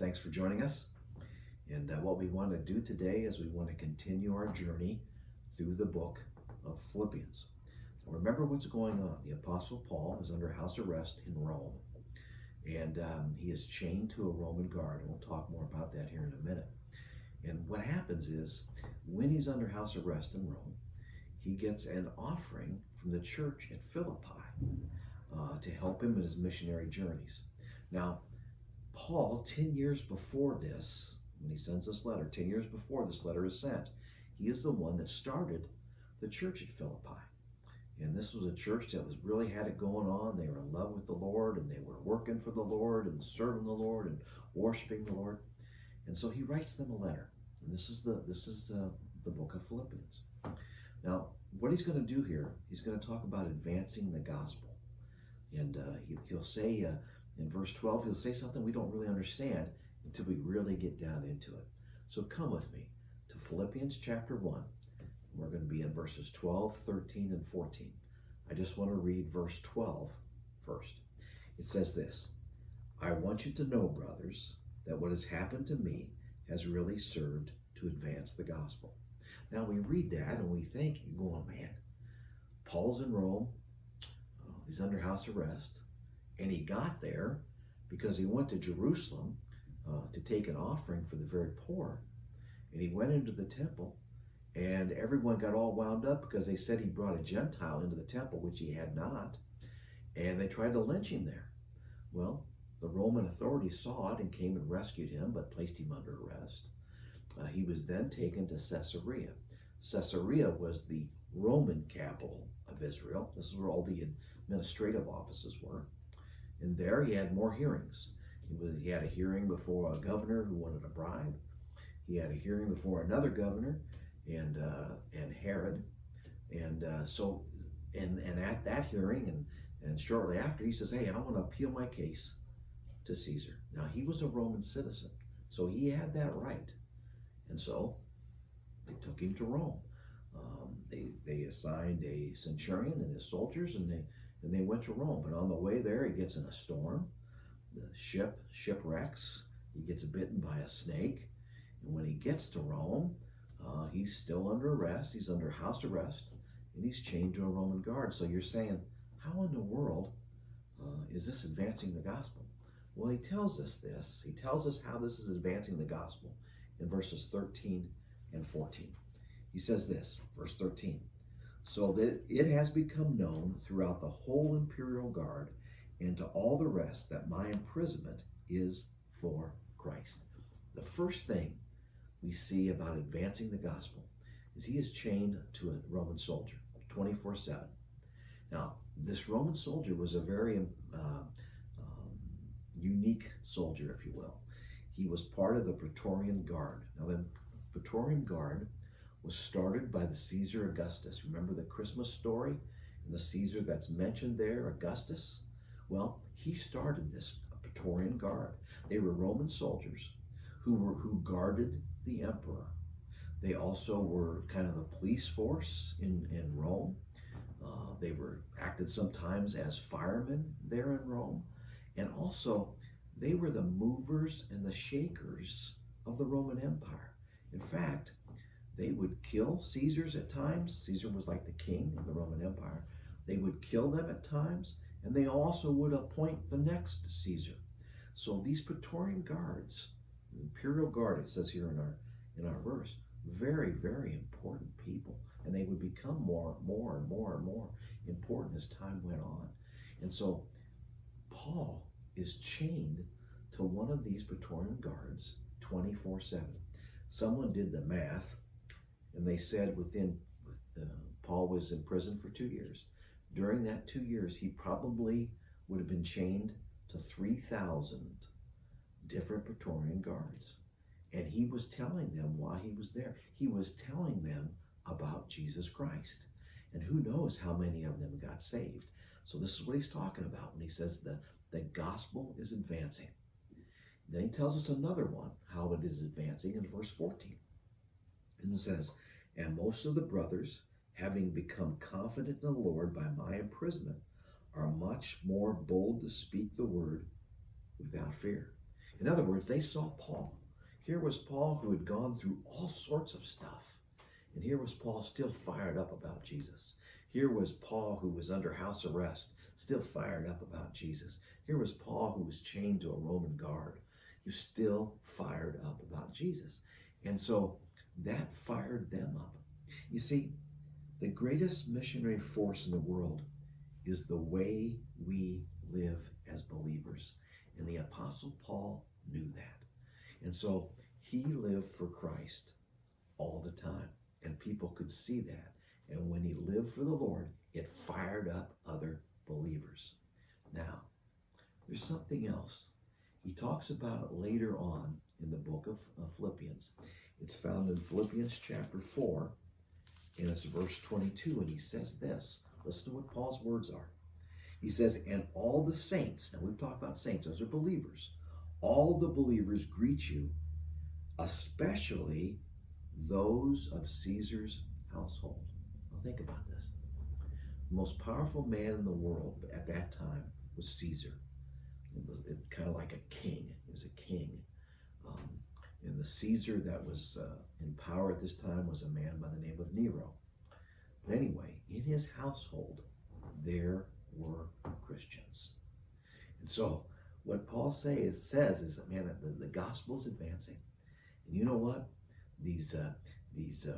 Thanks for joining us. And what we want to do today is we want to continue our journey through the book of Philippians. Now remember what's going on. The Apostle Paul is under house arrest in Rome, and he is chained to a Roman guard. And we'll talk more about that here in a minute. And what happens is, when he's under house arrest in Rome, he gets an offering from the church at Philippi to help him in his missionary journeys. Now, Paul, 10 years before this, when he sends this letter, 10 years before this letter is sent, he is the one that started the church at Philippi. And this was a church that really had it going on. They were in love with the Lord, and they were working for the Lord and serving the Lord and worshiping the Lord. And so he writes them a letter. And this is the book of Philippians. Now, what he's going to do here, he's going to talk about advancing the gospel. And he'll say in verse 12, he'll say something we don't really understand until we really get down into it. So come with me to Philippians chapter 1. We're going to be in verses 12, 13, and 14. I just want to read verse 12 first. It says this: I want you to know, brothers, that what has happened to me has really served to advance the gospel. Now we read that and we think, you're going, man, Paul's in Rome, he's under house arrest, and he got there because he went to Jerusalem to take an offering for the very poor. And he went into the temple, and everyone got all wound up because they said he brought a Gentile into the temple, which he had not, and they tried to lynch him there. Well, the Roman authorities saw it and came and rescued him, but placed him under arrest. He was then taken to Caesarea. Caesarea was the Roman capital of Israel. This is where all the administrative offices were. And there he had more hearings. He had a hearing before a governor who wanted a bribe. He had a hearing before another governor and Herod. And at that hearing and shortly after, he says, hey, I want to appeal my case to Caesar. Now, he was a Roman citizen, so he had that right. And so they took him to Rome. They assigned a centurion and his soldiers, and they went to Rome. But on the way there, he gets in a storm. The ship shipwrecks. He gets bitten by a snake. And when he gets to Rome, he's still under arrest. He's under house arrest, and he's chained to a Roman guard. So you're saying, how in the world is this advancing the gospel? Well, he tells us this. He tells us how this is advancing the gospel in verses 13 and 14. He says this, verse 13, so that it has become known throughout the whole imperial guard and to all the rest that my imprisonment is for Christ. The first thing we see about advancing the gospel is he is chained to a Roman soldier 24/7. Now, this Roman soldier was a very unique soldier, if you will. He was part of the Praetorian Guard. Now, the Praetorian Guard was started by the Caesar Augustus. Remember the Christmas story and the Caesar that's mentioned there, Augustus? Well, he started this Praetorian Guard. They were Roman soldiers who guarded the emperor. They also were kind of the police force in Rome. They were acted sometimes as firemen there in Rome. And also, they were the movers and the shakers of the Roman Empire. In fact, they would kill Caesars at times. Caesar was like the king of the Roman Empire. They would kill them at times, and they also would appoint the next Caesar. So these Praetorian guards, the imperial guard, it says here in our verse, very, very important people. And they would become more and more important as time went on. And so Paul is chained to one of these Praetorian guards 24/7. Someone did the math, and they said Paul was in prison for 2 years. During that 2 years, he probably would have been chained to 3,000 different Praetorian guards. And he was telling them why he was there. He was telling them about Jesus Christ. And who knows how many of them got saved. So this is what he's talking about when he says the gospel is advancing. Then he tells us another one, how it is advancing in verse 14. And it says, and most of the brothers, having become confident in the Lord by my imprisonment, are much more bold to speak the word without fear. In other words, they saw Paul. Here was Paul who had gone through all sorts of stuff. And here was Paul still fired up about Jesus. Here was Paul who was under house arrest, still fired up about Jesus. Here was Paul who was chained to a Roman guard. He was still fired up about Jesus. And so that fired them up. You see, the greatest missionary force in the world is the way we live as believers. And the Apostle Paul knew that. And so he lived for Christ all the time. And people could see that. And when he lived for the Lord, it fired up other believers. Now, there's something else. He talks about it later on in the book of Philippians. It's found in Philippians chapter 4, and it's verse 22, and he says this. Listen to what Paul's words are. He says, and all the saints, now we've talked about saints, those are believers. All the believers greet you, especially those of Caesar's household. Now think about this. The most powerful man in the world at that time was Caesar. It was kind of like a king. He was a king. And the Caesar that was in power at this time was a man by the name of Nero. But anyway, in his household, there were Christians. And so what Paul says is that, man, the gospel is advancing. And you know what? These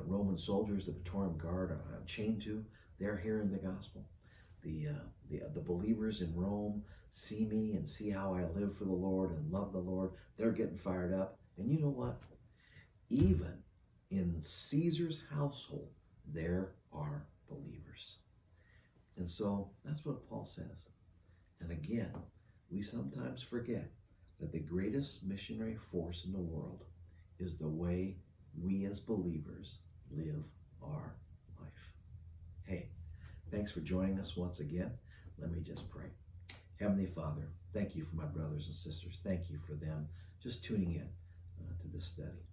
Roman soldiers, the Praetorian Guard, are chained to, they're hearing the gospel. The believers in Rome see me and see how I live for the Lord and love the Lord. They're getting fired up. And you know what? Even in Caesar's household, there are believers. And so that's what Paul says. And again, we sometimes forget that the greatest missionary force in the world is the way we as believers live our life. Hey, thanks for joining us once again. Let me just pray. Heavenly Father, thank you for my brothers and sisters. Thank you for them just tuning in to this study.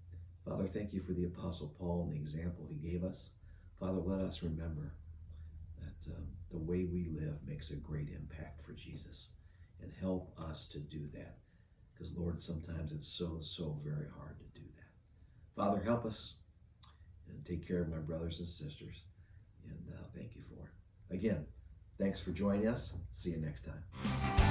Father, thank you for the Apostle Paul and the example he gave us. Father, let us remember that the way we live makes a great impact for Jesus, and help us to do that. Because, Lord, sometimes it's so very hard to do that. Father, help us and take care of my brothers and sisters. And thank you for it. Again, thanks for joining us. See you next time.